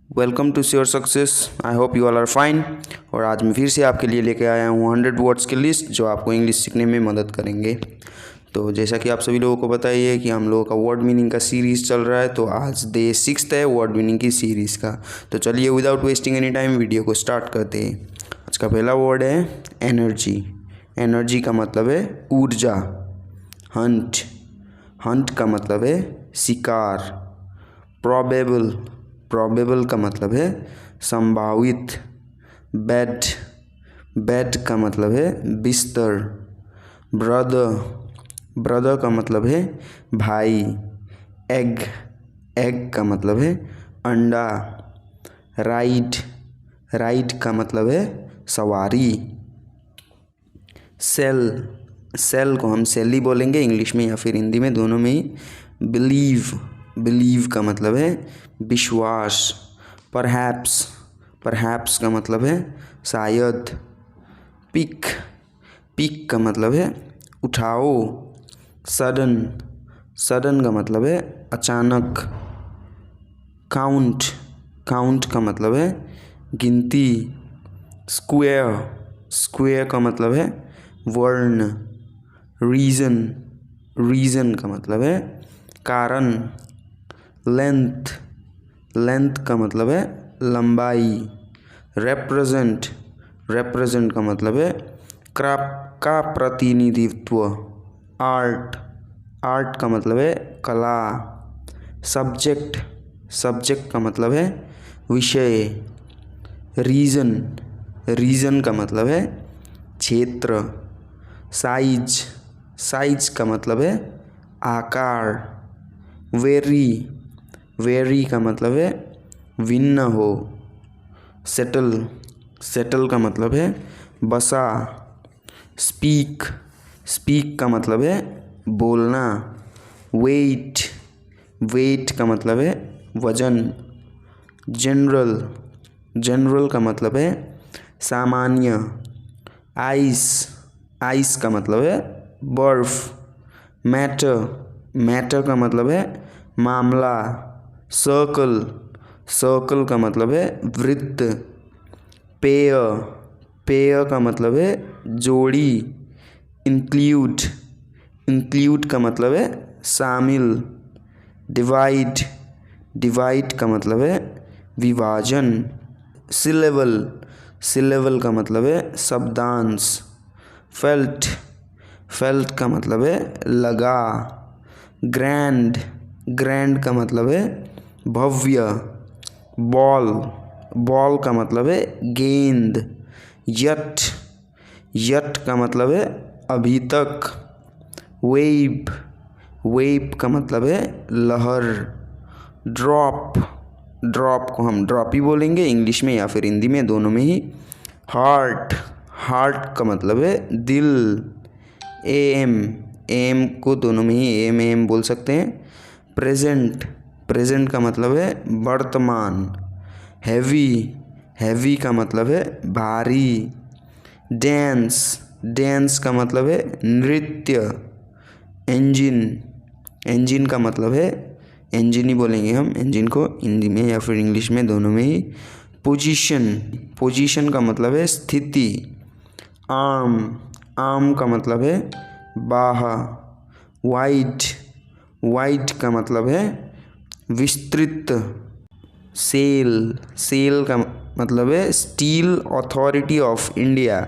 Welcome to sure success. I hope you all are fine. और आज मैं फिर से आपके लिए लेके आया हूँ 100 वर्ड्स की लिस्ट जो आपको इंग्लिश सीखने में मदद करेंगे। तो जैसा कि आप सभी लोगों को पता ही है कि हम लोगों का वर्ड मीनिंग का सीरीज़ चल रहा है, तो आज डे 6 है वर्ड मीनिंग की सीरीज़ का। तो चलिए without wasting any time video को स्टार्ट करते हैं। आज का पहला वर्ड है एनर्जी। एनर्जी का मतलब है ऊर्जा। हंट। हंट का मतलब है शिकार। प्रोबेबल। प्रोबेबल का मतलब है संभावित। बेड। बेड का मतलब है बिस्तर। ब्रदर। ब्रदर का मतलब है भाई। एग। एग का मतलब है अंडा। राइड। राइड का मतलब है सवारी। सेल। सेल को हम सेल ही बोलेंगे इंग्लिश में या फिर हिंदी में, दोनों में ही। बिलीव। बिलीव का मतलब है विश्वास। परहैप्स। परहैप्स का मतलब है शायद। पिक। पिक का मतलब है उठाओ। सडन। सडन का मतलब है अचानक। काउंट। काउंट का मतलब है गिनती। स्क्वायर। स्क्वायर का मतलब है वर्ण। रीज़न। रीज़न का मतलब है कारण। लेंथ। लेंथ का मतलब है लंबाई। रिप्रेजेंट। रिप्रेजेंट का मतलब है का प्रतिनिधित्व। आर्ट। आर्ट का मतलब है कला। सब्जेक्ट। सब्जेक्ट का मतलब है विषय। रीजन। रीजन का मतलब है क्षेत्र। साइज। साइज का मतलब है आकार। वेरी। वेरी का मतलब है भिन्न हो। सेटल। सेटल का मतलब है बसा। स्पीक। स्पीक का मतलब है बोलना। वेट। वेट का मतलब है वजन। जनरल। जनरल का मतलब है सामान्य। आइस। आइस का मतलब है बर्फ। मैटर। मैटर का मतलब है मामला। सर्कल। सर्कल का मतलब है वृत्त। पेयर। पेयर का मतलब है जोड़ी। इंक्लूड। इंक्लूड का मतलब है शामिल। डिवाइड। डिवाइड का मतलब है विभाजन। सिलेबल। सिलेबल का मतलब है शब्दांश। फेल्ट। फेल्ट का मतलब है लगा। ग्रैंड। ग्रैंड का मतलब है भव्य। बॉल। बॉल का मतलब है गेंद। यट। यट का मतलब है अभी तक। वेव। वेव का मतलब है लहर। ड्रॉप। ड्रॉप को हम ड्रॉप ही बोलेंगे इंग्लिश में या फिर हिंदी में, दोनों में ही। हार्ट। हार्ट का मतलब है दिल। एम। एम को दोनों में ही एम एम बोल सकते हैं। प्रेजेंट। प्रेजेंट का मतलब है वर्तमान। हैवी। हैवी का मतलब है भारी। डांस। डांस का मतलब है नृत्य। इंजन। इंजन का मतलब है इंजन ही बोलेंगे हम इंजन को हिंदी में या फिर इंग्लिश में, दोनों में ही। पोजीशन। पोजीशन का मतलब है स्थिति। आर्म। आर्म का मतलब है बाहा। वाइड। वाइड का मतलब है विस्तृत। सेल। सेल का मतलब है steel authority of India.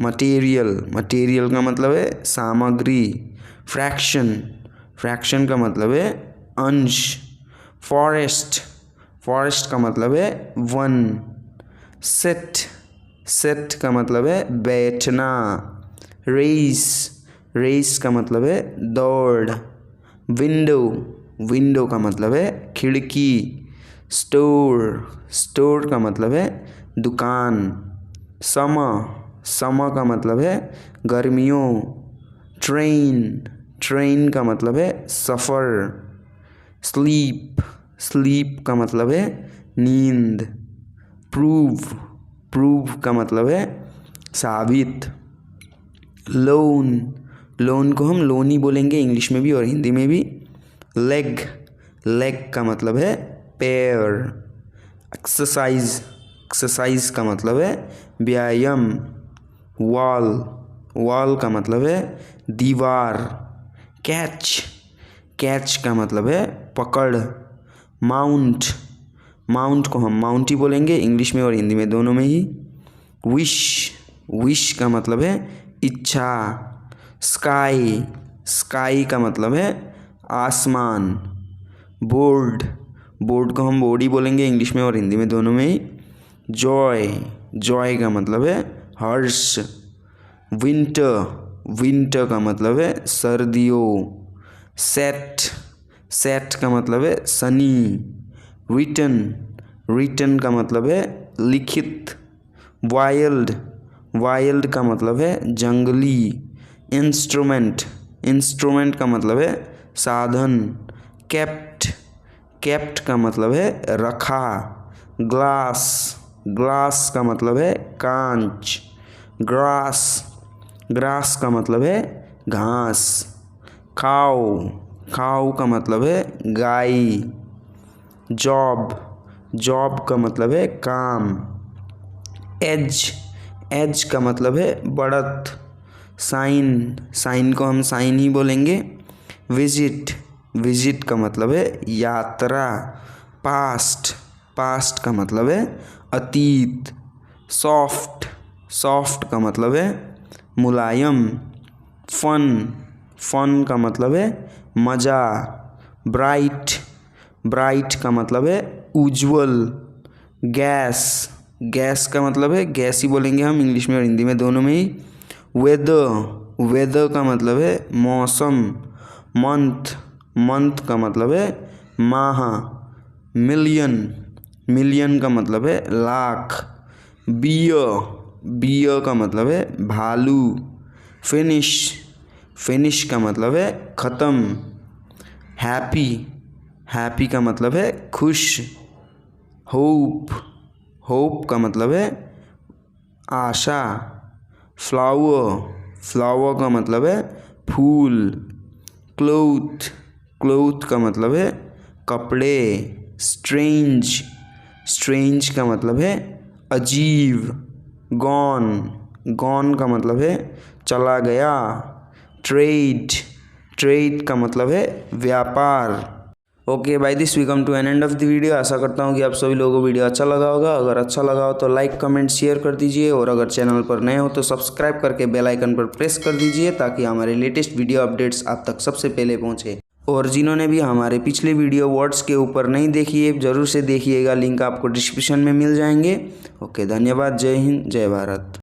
Material. Material का मतलब है सामग्री। फ्रैक्शन। फ्रैक्शन का मतलब है अंश। फॉरेस्ट। फॉरेस्ट का मतलब है वन। सेट। सेट का मतलब है बैठना। रेस। रेस का मतलब है दौड़। विंडो। विंडो का मतलब है खिड़की। स्टोर। स्टोर का मतलब है दुकान। समर। समर का मतलब है गर्मियों। ट्रेन। ट्रेन का मतलब है सफ़र। स्लीप। स्लीप का मतलब है नींद। प्रूव। प्रूव का मतलब है साबित। लोन। लोन को हम लोन ही बोलेंगे इंग्लिश में भी और हिंदी में भी। लेग। लेग का मतलब है पैर। एक्सरसाइज, एक्सरसाइज का मतलब है व्यायाम। वॉल, वॉल का मतलब है दीवार। कैच, कैच का मतलब है पकड़। माउंट, माउंट को हम माउंट ही बोलेंगे इंग्लिश में और हिंदी में दोनों में ही। विश, विश का मतलब है इच्छा। स्काई, स्काई का मतलब है आसमान। बोर्ड, बोर्ड को हम बोर्ड ही बोलेंगे इंग्लिश में और हिंदी में दोनों में ही। जॉय, जॉय का मतलब है हर्ष। विंटर, विंटर का मतलब है सर्दियों। सेट, सेट का मतलब है शनि। रिटन, रिटन का मतलब है लिखित। वाइल्ड, वाइल्ड का मतलब है जंगली। इंस्ट्रूमेंट, इंस्ट्रूमेंट का मतलब है साधन। केप्ट, केप्ट का मतलब है रखा। ग्लास, ग्लास का मतलब है कांच। ग्रास, ग्रास का मतलब है घास। खाओ, खाओ का मतलब है गाय। जॉब, जॉब का मतलब है काम। एज, एज का मतलब है बढ़त। साइन, साइन को हम साइन ही बोलेंगे। विजिट, विजिट का मतलब है यात्रा। पास्ट, पास्ट का मतलब है अतीत। सॉफ्ट, सॉफ्ट का मतलब है मुलायम। फन, फन का मतलब है मज़ा। ब्राइट, ब्राइट का मतलब है उज्जवल। गैस, गैस का मतलब है गैस ही बोलेंगे हम इंग्लिश में और हिंदी में दोनों में ही। वेदर, वेदर का मतलब है मौसम। मंथ, मंथ का मतलब है माह। मिलियन, मिलियन का मतलब है लाख। बियर, बियर का मतलब है भालू। फिनिश, फिनिश का मतलब है ख़त्म। हैप्पी, हैप्पी का मतलब है खुश। होप, होप का मतलब है आशा। फ्लावर, फ्लावर का मतलब है फूल। क्लोथ, क्लोथ का मतलब है कपड़े। स्ट्रेंज, स्ट्रेंज का मतलब है अजीब। गॉन, गॉन का मतलब है चला गया। ट्रेड, ट्रेड का मतलब है व्यापार। Okay bye this we come to an end of the video. आशा करता हूँ कि आप सभी लोगों को वीडियो अच्छा लगा होगा। अगर अच्छा लगा हो तो लाइक कमेंट शेयर कर दीजिए और अगर चैनल पर नए हो तो सब्सक्राइब करके बेल आइकन पर प्रेस कर दीजिए ताकि हमारे लेटेस्ट वीडियो अपडेट्स आप तक सबसे पहले पहुँचे। और जिन्होंने भी हमारे पिछले वीडियो वर्ड्स के ऊपर नहीं देखी है ज़रूर से देखिएगा, लिंक आपको डिस्क्रिप्शन में मिल जाएंगे। ओके धन्यवाद, जय हिंद, जय भारत।